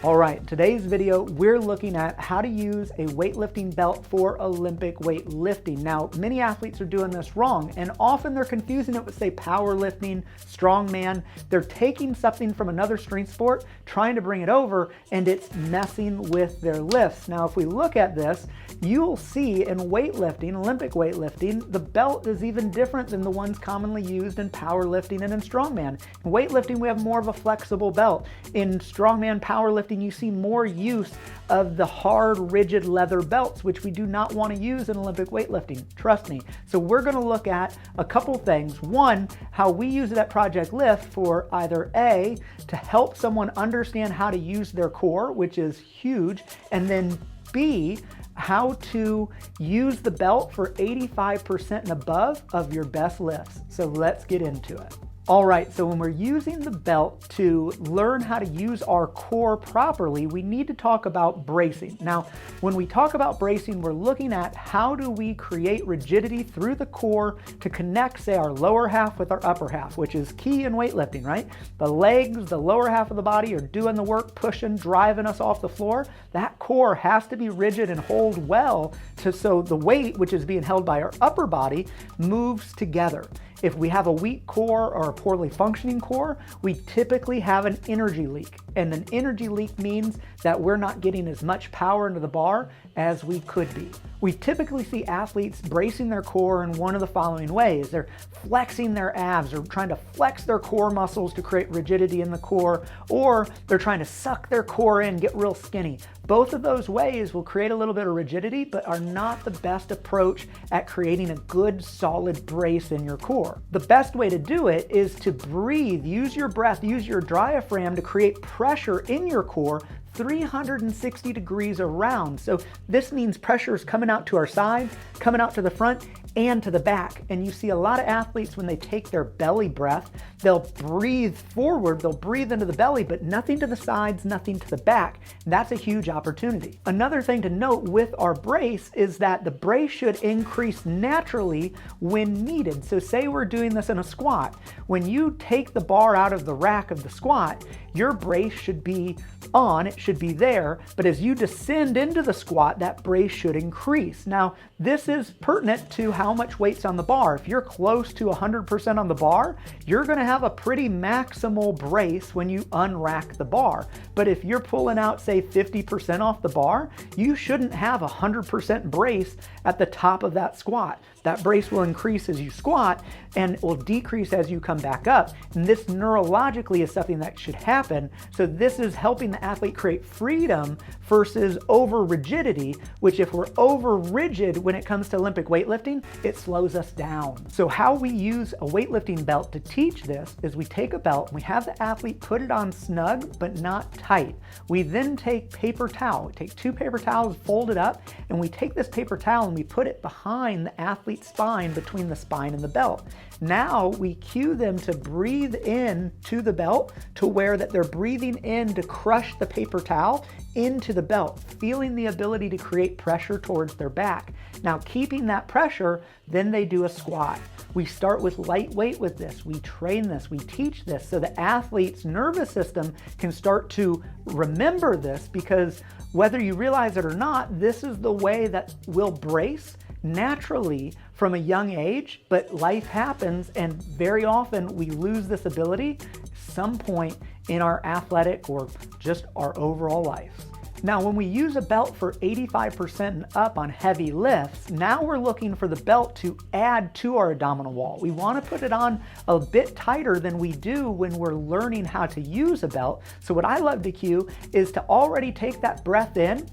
All right, today's video, we're looking at how to use a weightlifting belt for Olympic weightlifting. Now, many athletes are doing this wrong, and often they're confusing it with, say, powerlifting, strongman. They're taking something from another strength sport, trying to bring it over, and it's messing with their lifts. Now, if we look at this, you'll see in weightlifting, Olympic weightlifting, the belt is even different than the ones commonly used in powerlifting and in strongman. In weightlifting, we have more of a flexible belt. In strongman powerlifting, you see more use of the hard, rigid leather belts, which we do not want to use in Olympic weightlifting, trust me. So we're going to look at a couple things. One, how we use it at Project Lift for either A, to help someone understand how to use their core, which is huge, and then B, how to use the belt for 85% and above of your best lifts. So let's get into it. All right, so when we're using the belt to learn how to use our core properly, we need to talk about bracing. Now, when we talk about bracing, we're looking at how do we create rigidity through the core to connect, say, our lower half with our upper half, which is key in weightlifting, right? The legs, the lower half of the body are doing the work, pushing, driving us off the floor. That core has to be rigid and hold well so the weight, which is being held by our upper body, moves together. If we have a weak core or a poorly functioning core, we typically have an energy leak. And an energy leak means that we're not getting as much power into the bar as we could be. We typically see athletes bracing their core in one of the following ways. They're flexing their abs or trying to flex their core muscles to create rigidity in the core, or they're trying to suck their core in, get real skinny. Both of those ways will create a little bit of rigidity, but are not the best approach at creating a good, solid brace in your core. The best way to do it is to breathe, use your breath, use your diaphragm to create pressure in your core 360 degrees around. So this means pressure is coming out to our sides, coming out to the front, and to the back. And you see a lot of athletes, when they take their belly breath, they'll breathe forward, they'll breathe into the belly, but nothing to the sides, nothing to the back. That's a huge opportunity. Another thing to note with our brace is that the brace should increase naturally when needed. So say we're doing this in a squat. When you take the bar out of the rack of the squat, your brace should be on, it should be there, but as you descend into the squat, that brace should increase. Now, this is pertinent to how much weight's on the bar. If you're close to 100% on the bar, you're gonna have a pretty maximal brace when you unrack the bar. But if you're pulling out, say, 50% off the bar, you shouldn't have 100% brace at the top of that squat. That brace will increase as you squat and it will decrease as you come back up. And this neurologically is something that should happen. So this is helping the athlete create freedom versus over rigidity, which if we're over rigid when it comes to Olympic weightlifting, it slows us down. So how we use a weightlifting belt to teach this is we take a belt and we have the athlete put it on snug, but not tight. We then take paper towel. We take 2 paper towels, fold it up, and we take this paper towel and we put it behind the athlete's spine, between the spine and the belt. Now we cue them to breathe in to the belt to where that they're breathing in to crush the paper towel into the belt, feeling the ability to create pressure towards their back. Now keeping that pressure, then they do a squat. We start with lightweight with this. We train this, we teach this so the athlete's nervous system can start to remember this, because whether you realize it or not, this is the way that we'll brace naturally from a young age, but life happens and very often we lose this ability some point in our athletic or just our overall life. Now, when we use a belt for 85% and up on heavy lifts, now we're looking for the belt to add to our abdominal wall. We want to put it on a bit tighter than we do when we're learning how to use a belt. So what I love to cue is to already take that breath in,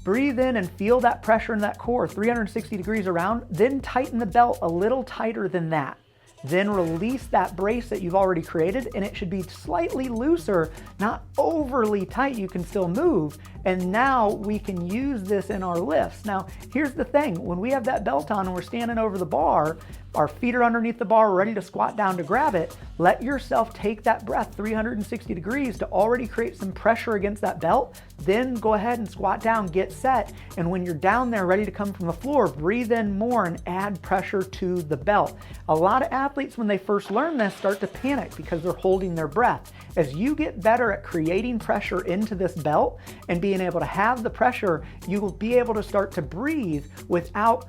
breathe in and feel that pressure in that core 360 degrees around, then tighten the belt a little tighter than that. Then release that brace that you've already created, and it should be slightly looser, not overly tight, you can still move. And now we can use this in our lifts. Now, here's the thing, when we have that belt on and we're standing over the bar, our feet are underneath the bar, ready to squat down to grab it, let yourself take that breath 360 degrees to already create some pressure against that belt. Then go ahead and squat down, get set. And when you're down there ready to come from the floor, breathe in more and add pressure to the belt. A lot of athletes, when they first learn this, start to panic because they're holding their breath. As you get better at creating pressure into this belt and being able to have the pressure, you will be able to start to breathe without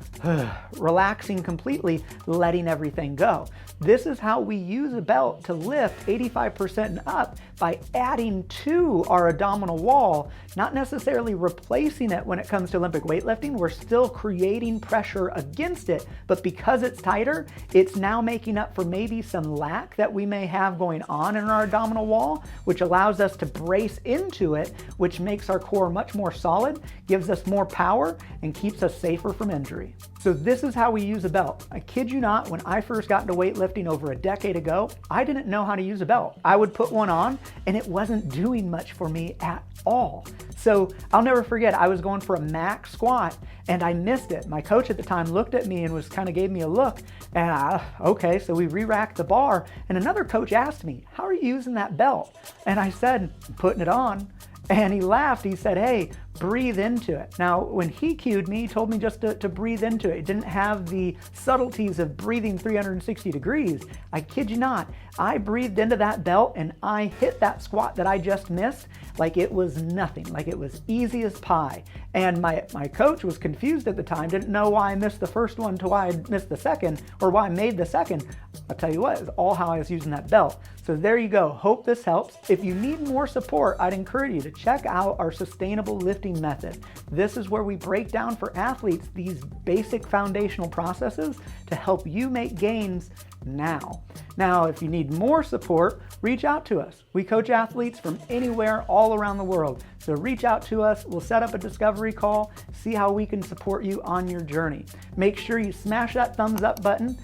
relaxing completely, letting everything go. This is how we use a belt to lift 85% and up, by adding to our abdominal wall, not necessarily replacing it when it comes to Olympic weightlifting. We're still creating pressure against it, but because it's tighter, it's now making up for maybe some lack that we may have going on in our abdominal wall, which allows us to brace into it, which makes our core much more solid, gives us more power, and keeps us safer from injury. So this is how we use a belt. I kid you not, when I first got into weightlifting over a decade ago, I didn't know how to use a belt. I would put one on and it wasn't doing much for me at all. So I'll never forget, I was going for a max squat and I missed it. My coach at the time looked at me and was kind of gave me a look, and okay, so we re-racked the bar, and another coach asked me, "How are you using that belt?" And I said, "Putting it on." And he laughed. He said, "Hey, breathe into it." Now, when he cued me, he told me just to breathe into it. It didn't have the subtleties of breathing 360 degrees. I kid you not. I breathed into that belt and I hit that squat that I just missed like it was nothing, like it was easy as pie. And my coach was confused at the time, didn't know why I missed the first one to why I missed the second, or why I made the second. I'll tell you what, it was all how I was using that belt. So there you go. Hope this helps. If you need more support, I'd encourage you to check out our sustainable lifting method. This is where we break down for athletes these basic foundational processes to help you make gains now. Now, if you need more support, reach out to us. We coach athletes from anywhere all around the world. So reach out to us. We'll set up a discovery call, see how we can support you on your journey. Make sure you smash that thumbs up button.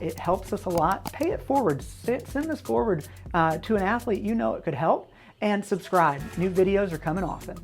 It helps us a lot. Pay it forward. Send this forward to an athlete you know it could help, and subscribe. New videos are coming often.